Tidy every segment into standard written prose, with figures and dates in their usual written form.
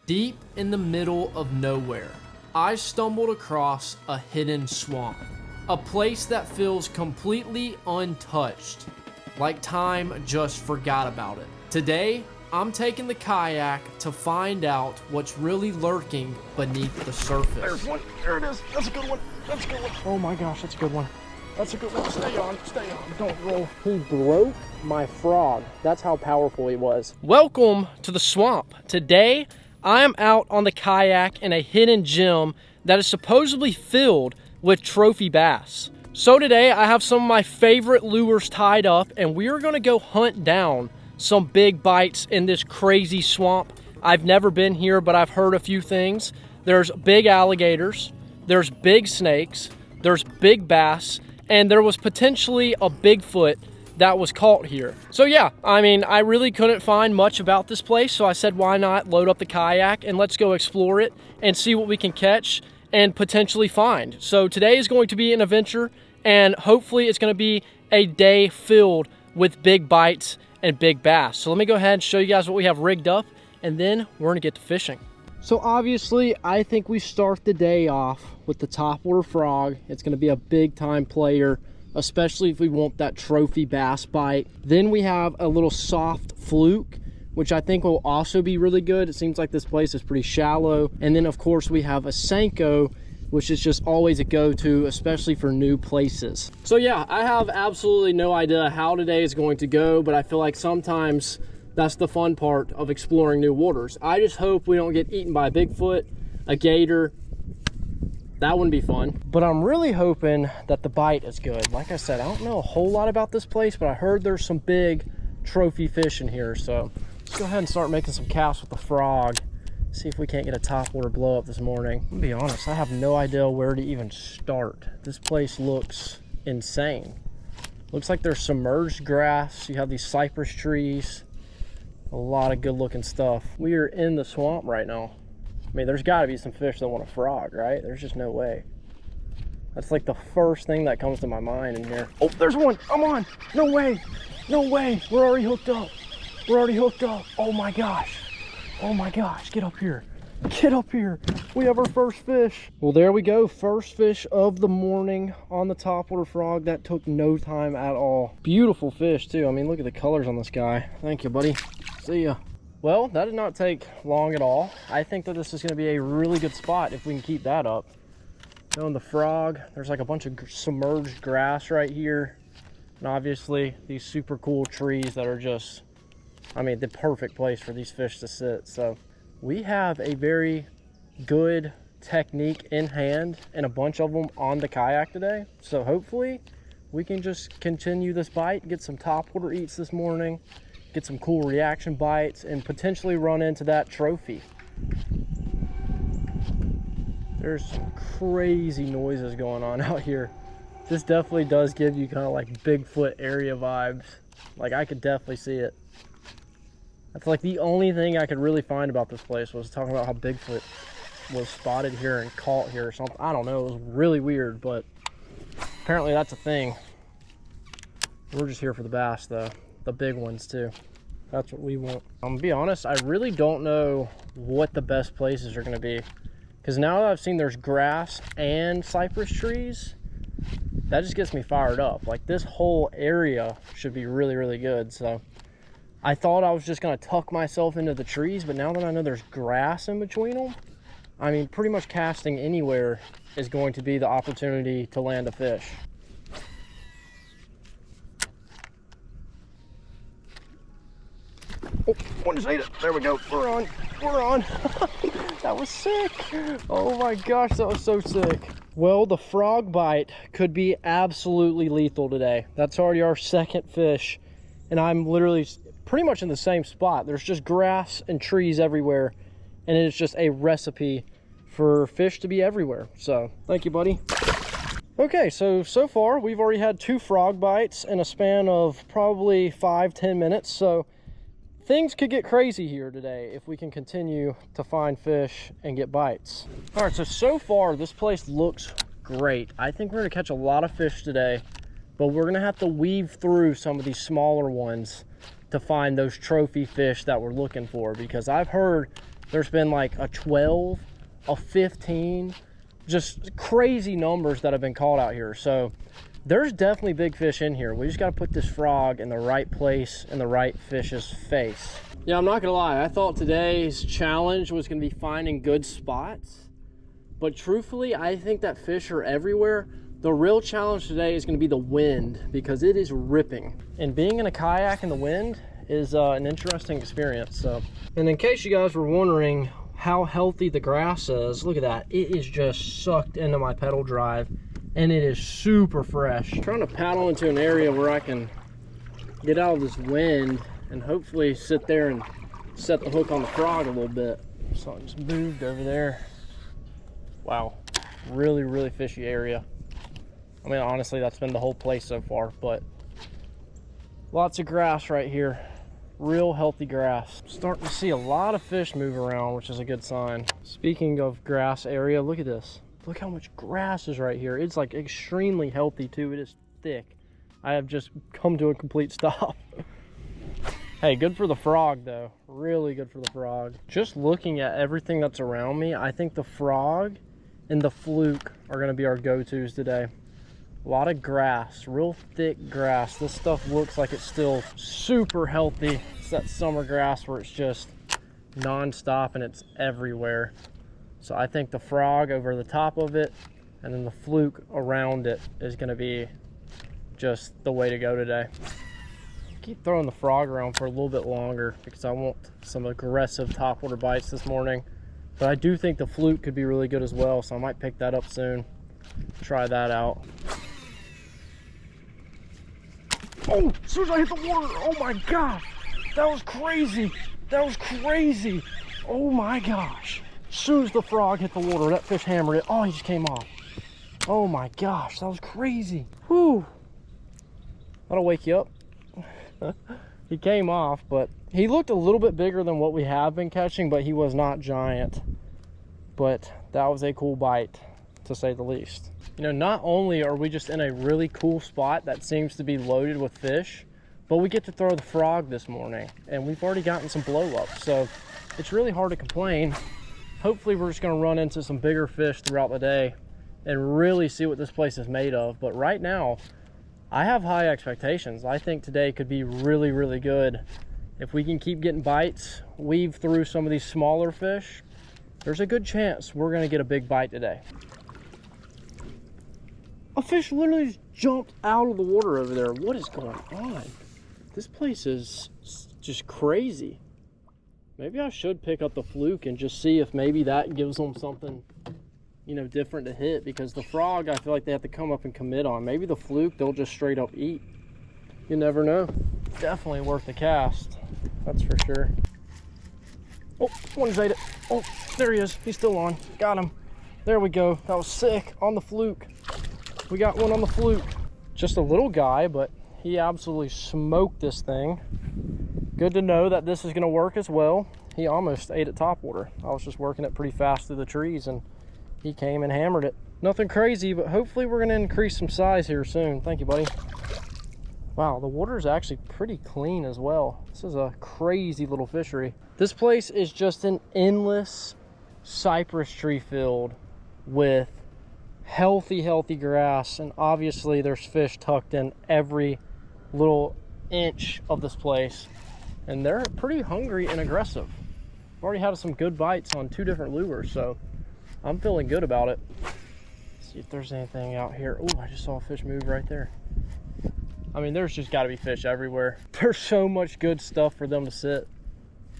Deep in the middle of nowhere, I stumbled across a hidden swamp. A place that feels completely untouched, like time just forgot about it. Today, I'm taking the kayak to find out what's really lurking beneath the surface. There's one. There it is. That's a good one. That's a good one. Oh my gosh, that's a good one. That's a good one. Stay on. Stay on. Don't roll. He broke my frog. That's how powerful he was. Welcome to the swamp. Today, I am out on the kayak in a hidden gem that is supposedly filled with trophy bass. So today, I have some of my favorite lures tied up, and we are gonna go hunt down some big bites in this crazy swamp. I've never been here, but I've heard a few things. There's big alligators, there's big snakes, there's big bass, and there was potentially a Bigfoot that was caught here. So yeah, I mean, I really couldn't find much about this place, so I said, why not load up the kayak and let's go explore it and see what we can catch and potentially find. So today is going to be an adventure, and hopefully it's gonna be a day filled with big bites and big bass. So let me go ahead and show you guys what we have rigged up, and then we're gonna get to fishing. So obviously, I think we start the day off with the topwater frog. It's gonna be a big time player, especially if we want that trophy bass bite. Then we have a little soft fluke, which I think will also be really good. It seems like this place is pretty shallow. And then of course we have a Senko, which is just always a go-to, especially for new places. So yeah, I have absolutely no idea how today is going to go, but I feel like sometimes that's the fun part of exploring new waters. I just hope we don't get eaten by a Bigfoot, a gator. That wouldn't be fun. But I'm really hoping that the bite is good. Like I said, I don't know a whole lot about this place, but I heard there's some big trophy fish in here. So let's go ahead and start making some casts with the frog. See if we can't get a topwater blow up this morning. I'm gonna be honest, I have no idea where to even start. This place looks insane. Looks like there's submerged grass. You have these cypress trees. A lot of good looking stuff. We are in the swamp right now. I mean, there's gotta be some fish that want a frog, right? There's just no way. That's like the first thing that comes to my mind in here. Oh, there's one, I'm on. No way, no way. We're already hooked up. We're already hooked up. Oh my gosh. Oh my gosh, get up here. Get up here. We have our first fish. Well, there we go. First fish of the morning on the topwater frog. That took no time at all. Beautiful fish too. I mean, look at the colors on this guy. Thank you, buddy. See ya. Well, that did not take long at all. I think that this is gonna be a really good spot if we can keep that up. Knowing the frog, there's like a bunch of submerged grass right here. And obviously these super cool trees that are just, I mean, the perfect place for these fish to sit. So we have a very good technique in hand and a bunch of them on the kayak today. So hopefully we can just continue this bite, get some topwater eats this morning, get some cool reaction bites, and potentially run into that trophy. There's some crazy noises going on out here. This definitely does give you kind of like Bigfoot area vibes. Like, I could definitely see it. That's like the only thing I could really find about this place was talking about how Bigfoot was spotted here and caught here or something. I don't know, it was really weird, but apparently that's a thing. We're just here for the bass though, the big ones too. That's what we want. I'm gonna be honest, I really don't know what the best places are gonna be, because now that I've seen there's grass and cypress trees, that just gets me fired up. Like, this whole area should be really, really good. So I thought I was just gonna tuck myself into the trees, but now that I know there's grass in between them, I mean, pretty much casting anywhere is going to be the opportunity to land a fish. Oh, one just ate it. There we go. We're on. We're on. That was sick. Oh my gosh, that was so sick. Well, the frog bite could be absolutely lethal today. That's already our second fish, and I'm literally pretty much in the same spot. There's just grass and trees everywhere, and it's just a recipe for fish to be everywhere. So thank you, buddy. Okay, so far we've already had 2 frog bites in a span of probably 5-10 minutes. So things could get crazy here today if we can continue to find fish and get bites. All right, so far this place looks great. I think we're gonna catch a lot of fish today, but we're gonna have to weave through some of these smaller ones to find those trophy fish that we're looking for, because I've heard There's been like a 12, a 15, just crazy numbers that have been caught out here. So there's definitely big fish in here. We just got to put this frog in the right place in the right fish's face. Yeah, I'm not gonna lie, I thought today's challenge was gonna be finding good spots, but truthfully, I think that fish are everywhere. The real challenge today is gonna be the wind, because it is ripping. And being in a kayak in the wind is an interesting experience. So, and in case you guys were wondering how healthy the grass is, look at that. It is just sucked into my pedal drive, and it is super fresh. I'm trying to paddle into an area where I can get out of this wind and hopefully sit there and set the hook on the frog a little bit. So I just moved over there. Wow, really, really fishy area. I mean, honestly, that's been the whole place so far, but lots of grass right here. Real healthy grass. Starting to see a lot of fish move around, which is a good sign. Speaking of grass area, look at this. Look how much grass is right here. It's like extremely healthy too. It is thick. I have just come to a complete stop. Hey, good for the frog though. Really good for the frog. Just looking at everything that's around me, I think the frog and the fluke are gonna be our go-tos today. A lot of grass, real thick grass. This stuff looks like it's still super healthy. It's that summer grass where it's just non-stop and it's everywhere. So I think the frog over the top of it and then the fluke around it is gonna be just the way to go today. Keep throwing the frog around for a little bit longer because I want some aggressive topwater bites this morning. But I do think the fluke could be really good as well, so I might pick that up soon. Try that out. Oh, as soon as I hit the water, oh my gosh, that was crazy. That was crazy. Oh my gosh. As soon as the frog hit the water, that fish hammered it. Oh, he just came off. Oh my gosh, that was crazy. Whew. That'll wake you up. He came off, but he looked a little bit bigger than what we have been catching, but he was not giant. But that was a cool bite, to say the least. You know, not only are we just in a really cool spot that seems to be loaded with fish, but we get to throw the frog this morning, and we've already gotten some blow ups, so it's really hard to complain. Hopefully we're just going to run into some bigger fish throughout the day and really see what this place is made of. But right now, I have high expectations. I think today could be really, really good. If we can keep getting bites, weave through some of these smaller fish, there's a good chance we're gonna get a big bite today. A fish literally just jumped out of the water over there. What is going on? This place is just crazy. Maybe I should pick up the fluke and just see if maybe that gives them something, you know, different to hit, because the frog, I feel like they have to come up and commit on. Maybe the fluke, they'll just straight up eat. You never know. Definitely worth the cast, that's for sure. Oh, one's ate it. Oh, there he is. He's still on. Got him. There we go. That was sick on the fluke. We got one on the fluke. Just a little guy, but he absolutely smoked this thing. Good to know that this is going to work as well. He almost ate it topwater. I was just working it pretty fast through the trees, and he came and hammered it. Nothing crazy, but hopefully we're going to increase some size here soon. Thank you, buddy. Wow, the water is actually pretty clean as well. This is a crazy little fishery. This place is just an endless cypress tree field with healthy grass, and obviously there's fish tucked in every little inch of this place, and they're pretty hungry and aggressive. I've already had some good bites on 2 different lures, so I'm feeling good about it. Let's see if there's anything out here. Oh, I just saw a fish move right there. I mean, there's just got to be fish everywhere. There's so much good stuff for them to sit.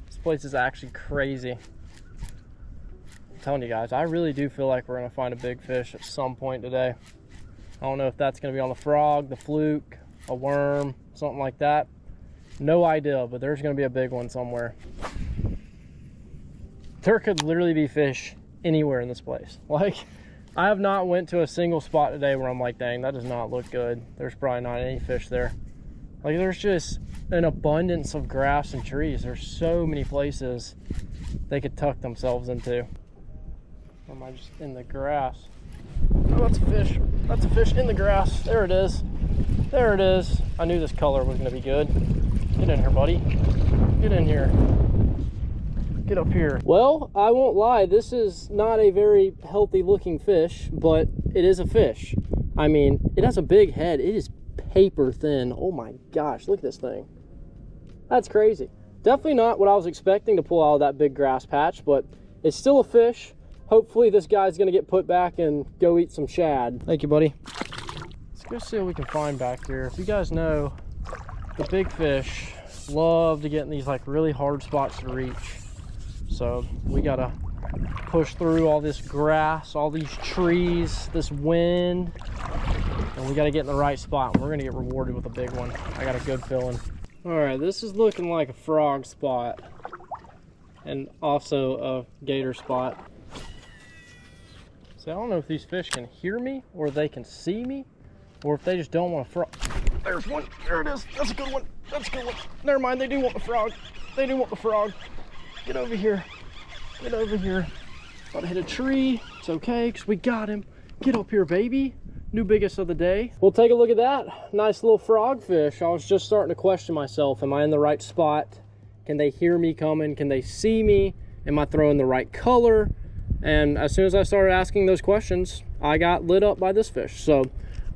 This place is actually crazy. I'm telling you guys, I really do feel like we're going to find a big fish at some point today. I don't know if that's going to be on the frog, the fluke, a worm, something like that. No idea, but there's going to be a big one somewhere. There could literally be fish anywhere in this place. Like, I have not went to a single spot today where I'm like, dang, that does not look good. There's probably not any fish there. Like, there's just an abundance of grass and trees. There's so many places they could tuck themselves into. Or am I just in the grass? Oh, that's a fish. That's a fish in the grass. There it is. There it is. I knew this color was going to be good. Get in here, buddy. Get in here. Get up here. Well, I won't lie, this is not a very healthy looking fish, but it is a fish. I mean, it has a big head. It is paper thin. Oh my gosh, look at this thing. That's crazy. Definitely not what I was expecting to pull out of that big grass patch, but it's still a fish. Hopefully this guy's gonna get put back and go eat some shad. Thank you, buddy. Let's go see what we can find back here. If you guys know, the big fish love to get in these like really hard spots to reach. So we gotta push through all this grass, all these trees, this wind, and we gotta get in the right spot. And we're gonna get rewarded with a big one. I got a good feeling. All right, this is looking like a frog spot and also a gator spot. So I don't know if these fish can hear me or they can see me or if they just don't want a frog. There's one. There it is. That's a good one. That's a good one. Never mind. They do want the frog. They do want the frog. Get over here. Get over here. About to hit a tree. It's okay because we got him. Get up here, baby. New biggest of the day. We'll take a look at that. Nice little frog fish. I was just starting to question myself. Am I in the right spot? Can they hear me coming? Can they see me? Am I throwing the right color? And as soon as I started asking those questions, I got lit up by this fish. So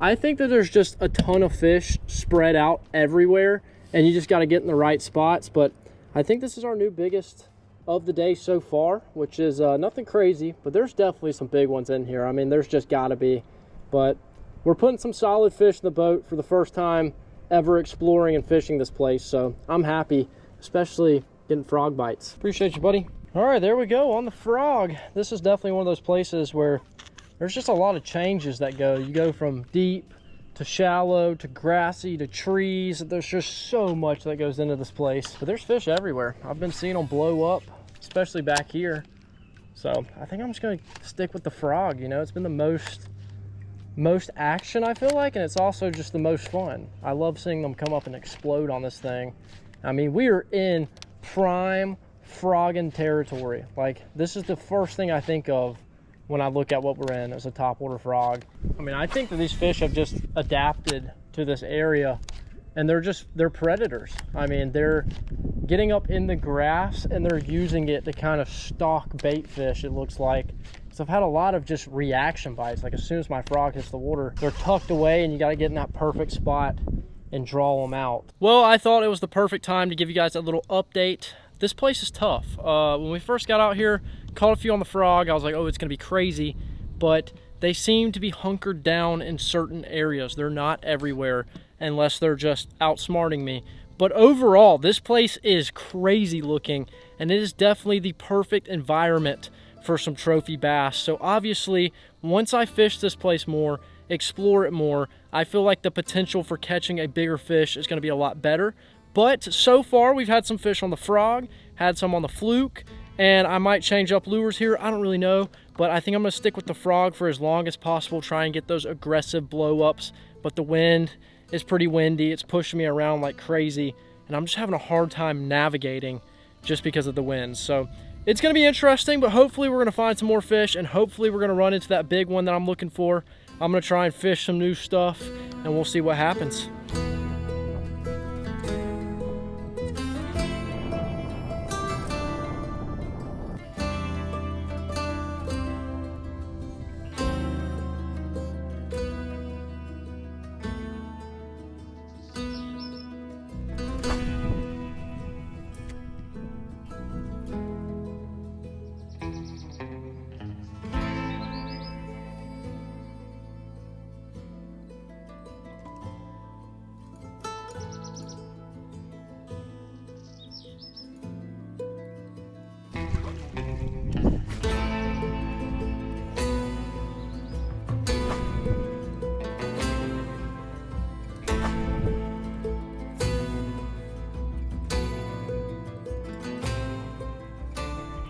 I think that there's just a ton of fish spread out everywhere and you just got to get in the right spots. But I think this is our new biggest of the day so far, which is nothing crazy, but there's definitely some big ones in here. I mean, there's just got to be. But we're putting some solid fish in the boat for the first time ever exploring and fishing this place. So I'm happy, especially getting frog bites. Appreciate you, buddy. All right, there we go on the frog. This is definitely one of those places where there's just a lot of changes that go. You go from deep to shallow to grassy to trees. There's just so much that goes into this place. But there's fish everywhere. I've been seeing them blow up, especially back here. So I think I'm just gonna stick with the frog. You know, it's been the most action, I feel like, and it's also just the most fun. I love seeing them come up and explode on this thing. I mean, we are in prime frogging territory. Like, this is the first thing I think of when I look at what we're in as a topwater frog. I mean, I think that these fish have just adapted to this area and they're predators. I mean, they're getting up in the grass and they're using it to kind of stalk bait fish, it looks like. So I've had a lot of just reaction bites. Like, as soon as my frog hits the water, they're tucked away and you got to get in that perfect spot and draw them out. Well, I thought it was the perfect time to give you guys a little update. This place is tough. When we first got out here, caught a few on the frog, I was like, oh, it's gonna be crazy. But they seem to be hunkered down in certain areas. They're not everywhere unless they're just outsmarting me. But overall, this place is crazy looking and it is definitely the perfect environment for some trophy bass. So obviously, once I fish this place more, explore it more, I feel like the potential for catching a bigger fish is gonna be a lot better. But so far, we've had some fish on the frog, had some on the fluke, and I might change up lures here. I don't really know, but I think I'm gonna stick with the frog for as long as possible, try and get those aggressive blow-ups. But the wind is pretty windy. It's pushing me around like crazy, and I'm just having a hard time navigating just because of the wind. So it's gonna be interesting, but hopefully we're gonna find some more fish, and hopefully we're gonna run into that big one that I'm looking for. I'm gonna try and fish some new stuff, and we'll see what happens.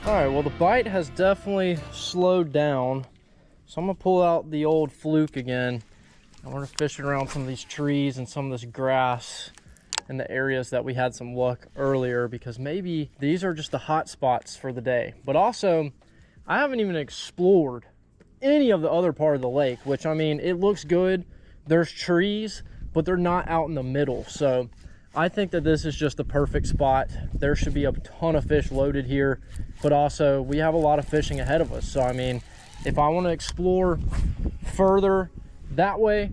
All right, well, the bite has definitely slowed down. So I'm gonna pull out the old fluke again. I want to fish around some of these trees and some of this grass in the areas that we had some luck earlier, because maybe these are just the hot spots for the day. But also, I haven't even explored any of the other part of the lake, which, I mean, it looks good. There's trees, but they're not out in the middle. So I think that this is just the perfect spot. There should be a ton of fish loaded here, but also we have a lot of fishing ahead of us. So I mean, if I want to explore further that way,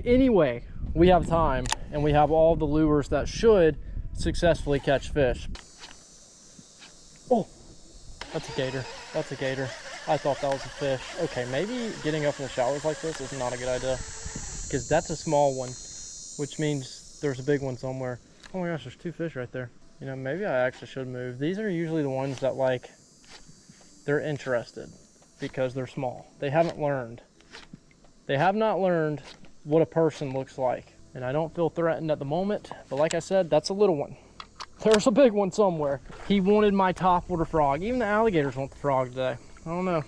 anyway, we have time and we have all the lures that should successfully catch fish. Oh, that's a gator. That's a gator. I thought that was a fish. Okay, maybe getting up in the showers like this is not a good idea, because that's a small one, which means there's a big one somewhere. Oh my gosh, there's 2 fish right there. You know, maybe I actually should move. These are usually the ones that, like, they're interested because they're small. They haven't learned. They have not learned what a person looks like. And I don't feel threatened at the moment, but like I said, that's a little one. There's a big one somewhere. He wanted my topwater frog. Even the alligators want the frog today. I don't know.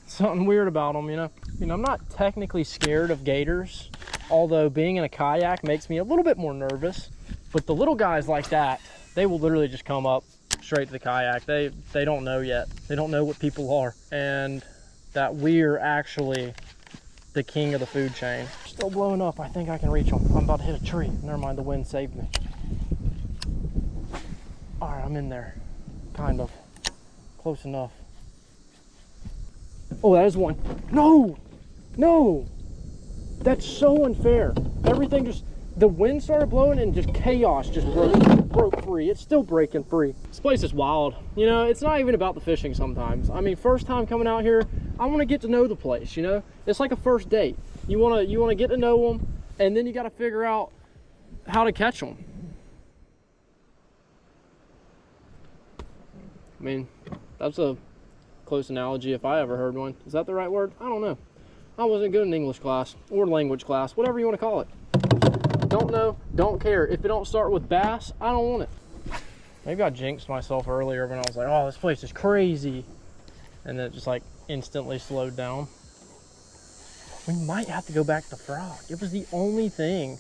Something weird about them, you know? I mean, I'm not technically scared of gators, although being in a kayak makes me a little bit more nervous. But the little guys like that, they will literally just come up straight to the kayak. They don't know yet. They don't know what people are. And that we're actually the king of the food chain. Still blowing up. I think I can reach them. I'm about to hit a tree. Never mind, the wind saved me. All right, I'm in there. Kind of. Close enough. Oh, that is one. No! No! That's so unfair. Everything just, the wind started blowing and just chaos just broke free. It's still breaking free. This place is wild. You know, it's not even about the fishing sometimes. I mean, first time coming out here, I want to get to know the place, you know? It's like a first date. You want to get to know them, and then you got to figure out how to catch them. I mean, that's a close analogy if I ever heard one. Is that the right word? I don't know. I wasn't good in English class or language class, whatever you want to call it. Don't know, don't care. If it don't start with bass, I don't want it. Maybe I jinxed myself earlier when I was like, oh, this place is crazy. And then it just like instantly slowed down. We might have to go back to frog. It was the only thing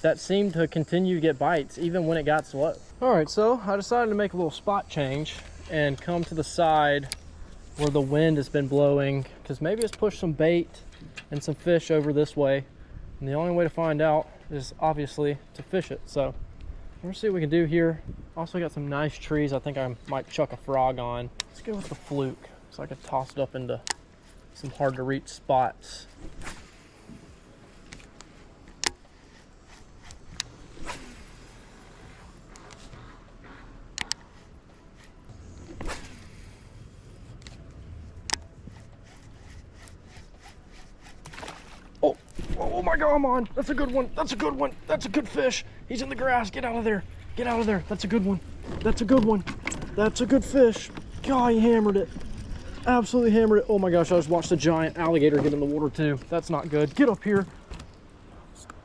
that seemed to continue to get bites even when it got slow. All right, so I decided to make a little spot change and come to the side where the wind has been blowing, because maybe it's pushed some bait and some fish over this way. And the only way to find out is obviously to fish it. So let's see what we can do here. Also got some nice trees I think I might chuck a frog on. Let's go with the fluke so I can toss it up into some hard to reach spots. Oh my God, I'm on. That's a good one. That's a good one. That's a good fish. He's in the grass. Get out of there. Get out of there. That's a good one. That's a good one. That's a good fish. God, he hammered it. Absolutely hammered it. Oh my gosh, I just watched a giant alligator get in the water too. That's not good. Get up here.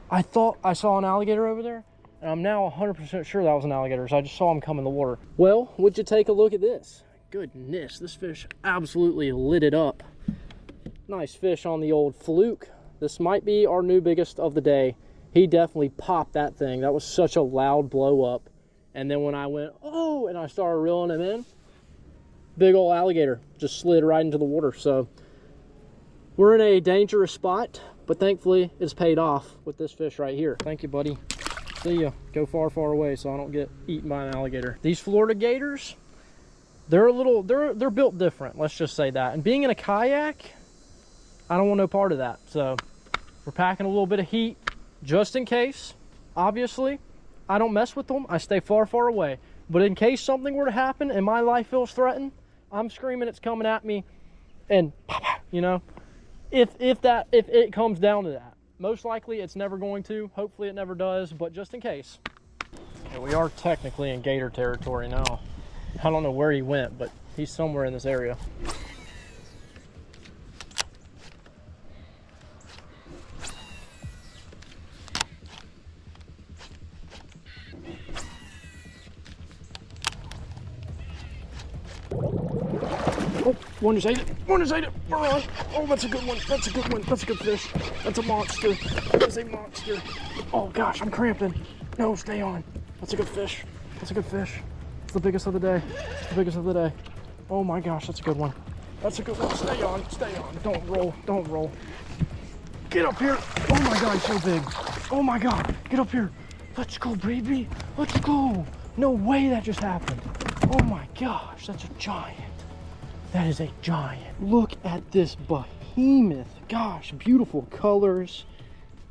I thought I saw an alligator over there, and I'm now 100% sure that was an alligator, so I just saw him come in the water. Well, would you take a look at this? Goodness, this fish absolutely lit it up. Nice fish on the old fluke. This might be our new biggest of the day. He definitely popped that thing. That was such a loud blow up. And then when I went, oh, and I started reeling him in, big old alligator just slid right into the water. So we're in a dangerous spot, but thankfully it's paid off with this fish right here. Thank you, buddy. See ya. Go far, far away so I don't get eaten by an alligator. These Florida gators, they're built different. Let's just say that. And being in a kayak, I don't want no part of that. So we're packing a little bit of heat just in case. Obviously, I don't mess with them. I stay far, far away. But in case something were to happen and my life feels threatened, I'm screaming it's coming at me. And, you know, if it comes down to that. Most likely it's never going to. Hopefully it never does. But just in case. Okay, we are technically in gator territory now. I don't know where he went, but he's somewhere in this area. Oh, one just ate it. One just ate it. We're on. Oh, that's a good one. That's a good one. That's a good fish. That's a monster. That's a monster. Oh gosh, I'm cramping. No, stay on. That's a good fish. That's a good fish. It's the biggest of the day. It's the biggest of the day. Oh my gosh, that's a good one. That's a good one. Stay on. Stay on. Don't roll. Don't roll. Get up here. Oh my God, he's so big. Oh my God. Get up here. Let's go, baby. Let's go. No way that just happened. Oh my gosh, that's a giant. That is a giant. Look at this behemoth. Gosh, beautiful colors.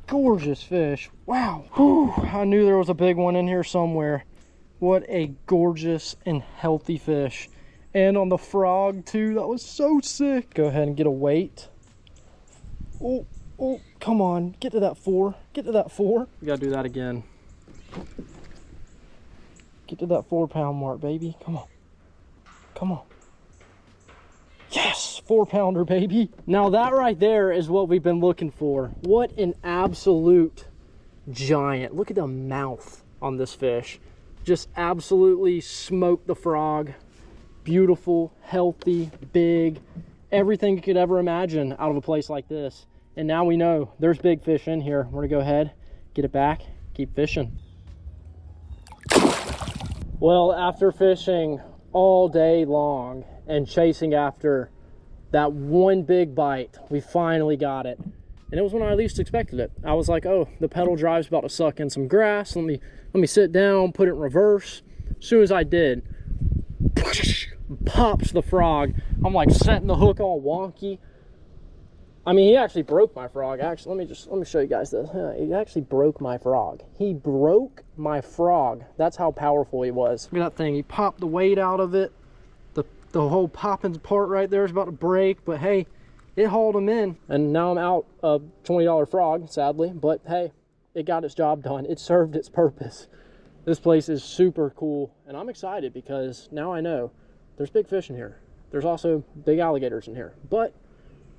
Gorgeous fish. Wow. Whew, I knew there was a big one in here somewhere. What a gorgeous and healthy fish. And on the frog too. That was so sick. Go ahead and get a weight. Oh, oh, come on. Get to that 4. Get to that 4. We gotta do that again. Get to that 4-pound mark, baby. Come on. Come on. Yes, 4-pounder, baby. Now that right there is what we've been looking for. What an absolute giant. Look at the mouth on this fish. Just absolutely smoked the frog. Beautiful, healthy, big, everything you could ever imagine out of a place like this. And now we know there's big fish in here. We're gonna go ahead, get it back, keep fishing. Well, after fishing all day long and chasing after that one big bite, we finally got it. And it was when I least expected it. I was like, oh, the pedal drive's about to suck in some grass. Let me sit down, put it in reverse. As soon as I did, pops the frog. I'm like setting the hook all wonky. I mean, he actually broke my frog. Actually, let me show you guys this. He actually broke my frog. He broke my frog. That's how powerful he was. Look at that thing. He popped the weight out of it. The whole popping part right there is about to break, but hey, it hauled him in. And now I'm out a $20 frog, sadly, but hey, it got its job done. It served its purpose. This place is super cool, and I'm excited because now I know there's big fish in here. There's also big alligators in here, but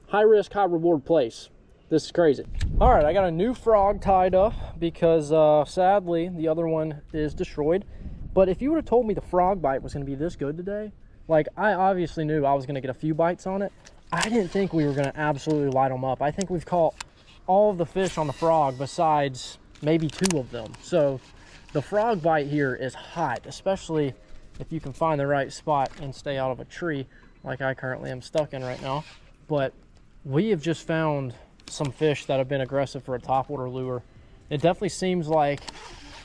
high risk, high reward place. This is crazy. All right, I got a new frog tied up because sadly the other one is destroyed. But if you would have told me the frog bite was gonna be this good today, like I obviously knew I was gonna get a few bites on it. I didn't think we were gonna absolutely light them up. I think we've caught all of the fish on the frog besides maybe 2 of them. So the frog bite here is hot, especially if you can find the right spot and stay out of a tree like I currently am stuck in right now. But we have just found some fish that have been aggressive for a topwater lure. It definitely seems like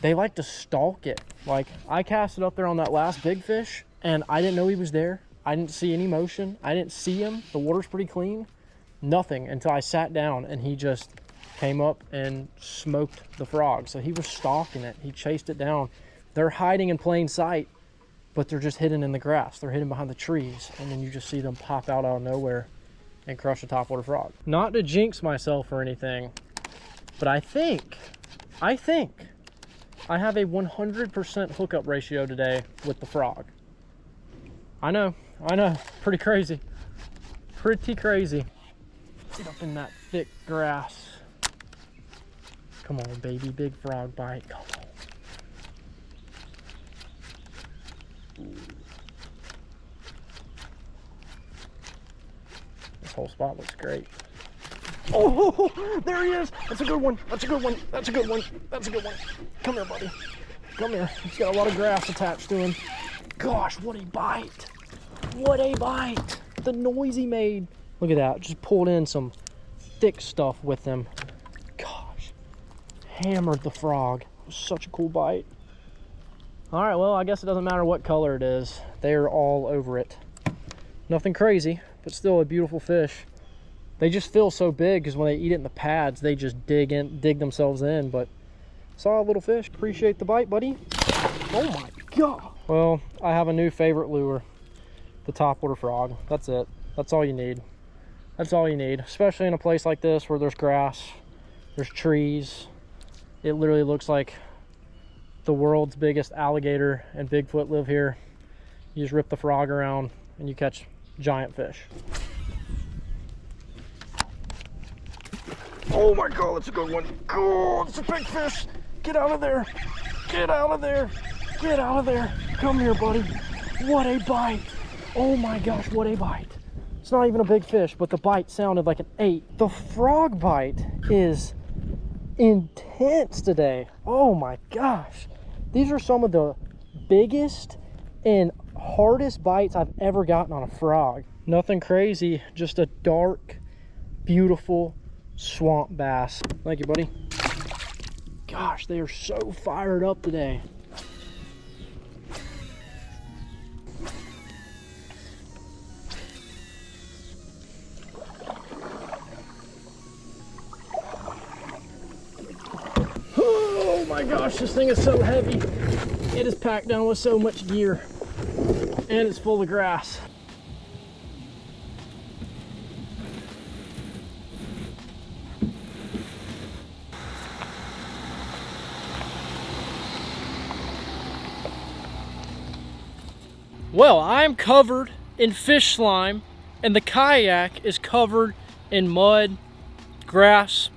they like to stalk it. Like I cast it up there on that last big fish and I didn't know he was there. I didn't see any motion. I didn't see him. The water's pretty clean. Nothing until I sat down and he just came up and smoked the frog. So he was stalking it. He chased it down. They're hiding in plain sight, but they're just hidden in the grass. They're hidden behind the trees. And then you just see them pop out of nowhere and crush a topwater frog. Not to jinx myself or anything, but I think I have a 100% hookup ratio today with the frog. I know, pretty crazy. Pretty crazy. Get up in that thick grass. Come on, baby, big frog bite, come on. This whole spot looks great. Oh, there he is. That's a good one. That's a good one. That's a good one. That's a good one. Come here, buddy. Come here. He's got a lot of grass attached to him. Gosh, what a bite. What a bite. The noise he made. Look at that. Just pulled in some thick stuff with him. Gosh. Hammered the frog. It was such a cool bite. All right, well, I guess it doesn't matter what color it is. They are all over it. Nothing crazy, but still a beautiful fish. They just feel so big because when they eat it in the pads, they just dig themselves in. But saw a little fish. Appreciate the bite, buddy. Oh my God. Well, I have a new favorite lure, the topwater frog. That's it. That's all you need. That's all you need, especially in a place like this where there's grass, there's trees. It literally looks like the world's biggest alligator and Bigfoot live here. You just rip the frog around and you catch giant fish. Oh my God, that's a good one. Oh, it's a big fish. Get out of there. Get out of there. Get out of there. Come here, buddy. What a bite. Oh my gosh, what a bite. It's not even a big fish, but the bite sounded like an 8. The frog bite is intense today. Oh my gosh. These are some of the biggest and hardest bites I've ever gotten on a frog. Nothing crazy, just a dark, beautiful swamp bass. Thank you, buddy. gosh, they are so fired up today. Oh my gosh, this thing is so heavy. It is packed down with so much gear, and it's full of grass. Well, I'm covered in fish slime, and the kayak is covered in mud, grass,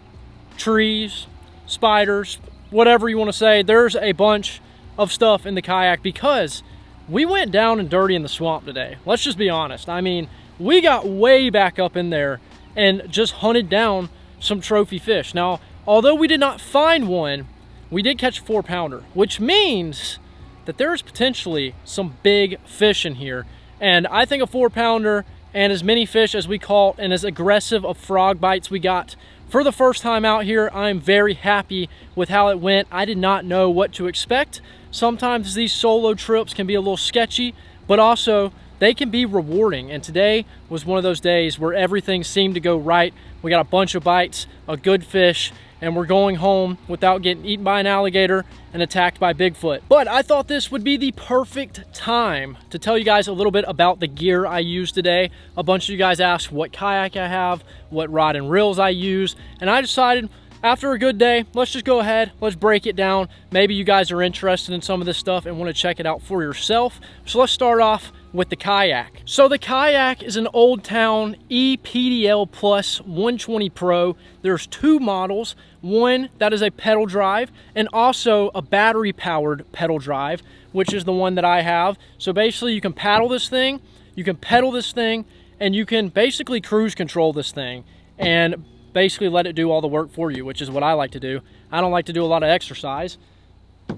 trees, spiders, whatever you want to say. There's a bunch of stuff in the kayak because we went down and dirty in the swamp today. Let's just be honest. I mean, we got way back up in there and just hunted down some trophy fish. Now, although we did not find one, we did catch a 4-pounder, which means that there's potentially some big fish in here. And I think a 4-pounder and as many fish as we caught and as aggressive of frog bites we got for the first time out here, I'm very happy with how it went. I did not know what to expect. Sometimes these solo trips can be a little sketchy, but also they can be rewarding. And today was one of those days where everything seemed to go right. We got a bunch of bites, a good fish, and we're going home without getting eaten by an alligator and attacked by Bigfoot. But I thought this would be the perfect time to tell you guys a little bit about the gear I used today. A bunch of you guys asked what kayak I have, what rod and reels I use, and I decided after a good day, let's just go ahead, let's break it down. Maybe you guys are interested in some of this stuff and want to check it out for yourself. So let's start off with the kayak. So the kayak is an Old Town EPDL Plus 120 Pro. There's two models, one that is a pedal drive and also a battery powered pedal drive, which is the one that I have. So basically you can paddle this thing, you can pedal this thing, and you can basically cruise control this thing and basically let it do all the work for you, which is what I like to do. I don't like to do a lot of exercise,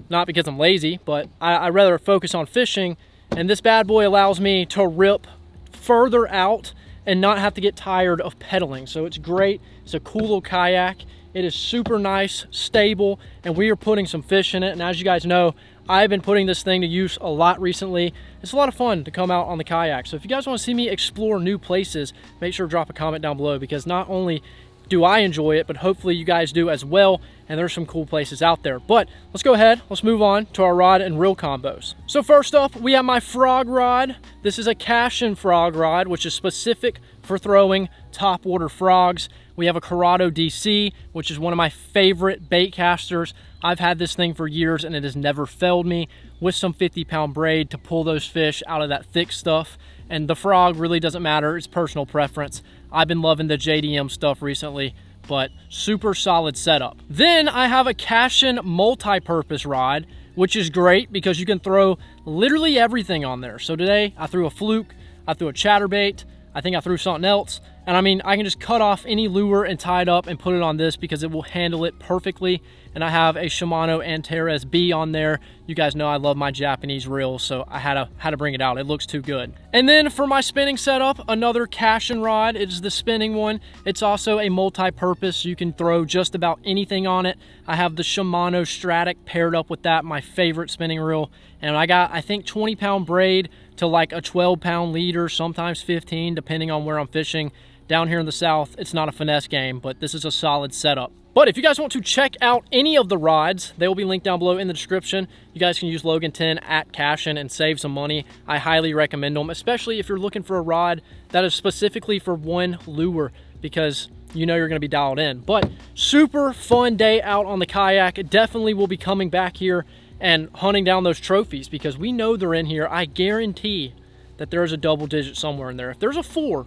not because I'm lazy, but I rather focus on fishing. And this bad boy allows me to rip further out and not have to get tired of pedaling. So it's great. It's a cool little kayak. It is super nice, stable, and we are putting some fish in it. And as you guys know, I've been putting this thing to use a lot recently. It's a lot of fun to come out on the kayak. So if you guys want to see me explore new places, make sure to drop a comment down below, because not only do I enjoy it, but hopefully you guys do as well, and there's some cool places out there. But let's go ahead, let's move on to our rod and reel combos. So first up, we have my frog rod. This is a Cashin frog rod, which is specific for throwing top water frogs. We have a Corrado DC, which is one of my favorite bait casters. I've had this thing for years and it has never failed me, with some 50-pound braid to pull those fish out of that thick stuff. And the frog really doesn't matter, it's personal preference. I've been loving the JDM stuff recently, but super solid setup. Then I have a Cashin multi-purpose rod, which is great because you can throw literally everything on there. So today I threw a fluke, I threw a chatterbait, I think I threw something else. And I mean, I can just cut off any lure and tie it up and put it on this because it will handle it perfectly. And I have a Shimano Antares B on there. You guys know I love my Japanese reels, so I had to bring it out. It looks too good. And then for my spinning setup, another Cashin rod. It is the spinning one. It's also a multi-purpose. You can throw just about anything on it. I have the Shimano Stratic paired up with that, my favorite spinning reel. And I got, I think, 20-pound braid to like a 12-pound leader, sometimes 15, depending on where I'm fishing. Down here in the South, it's not a finesse game, but this is a solid setup. But if you guys want to check out any of the rods, they will be linked down below in the description. You guys can use Logan 10 at Cashin and save some money. I highly recommend them, especially if you're looking for a rod that is specifically for one lure, because you know you're going to be dialed in. But super fun day out on the kayak. Definitely will be coming back here and hunting down those trophies because we know they're in here. I guarantee that there's a double digit somewhere in there. If there's a 4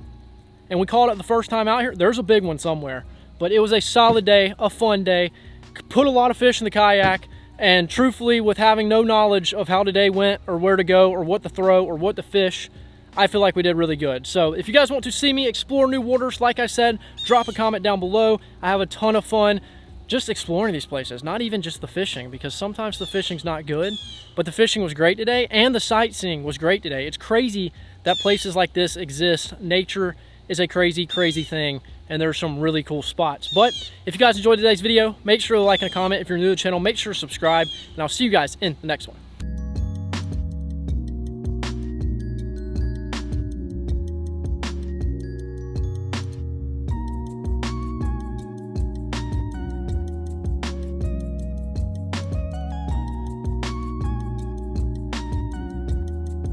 and we caught it the first time out here, there's a big one somewhere. But it was a solid day, a fun day. Put a lot of fish in the kayak, and truthfully, with having no knowledge of how today went or where to go or what to throw or what to fish, I feel like we did really good. So if you guys want to see me explore new waters, like I said, drop a comment down below. I have a ton of fun just exploring these places, not even just the fishing, because sometimes the fishing's not good, but the fishing was great today and the sightseeing was great today. It's crazy that places like this exist. Nature is a crazy, crazy thing, and there's some really cool spots. But if you guys enjoyed today's video, make sure to like and comment. If you're new to the channel, make sure to subscribe, and I'll see you guys in the next one.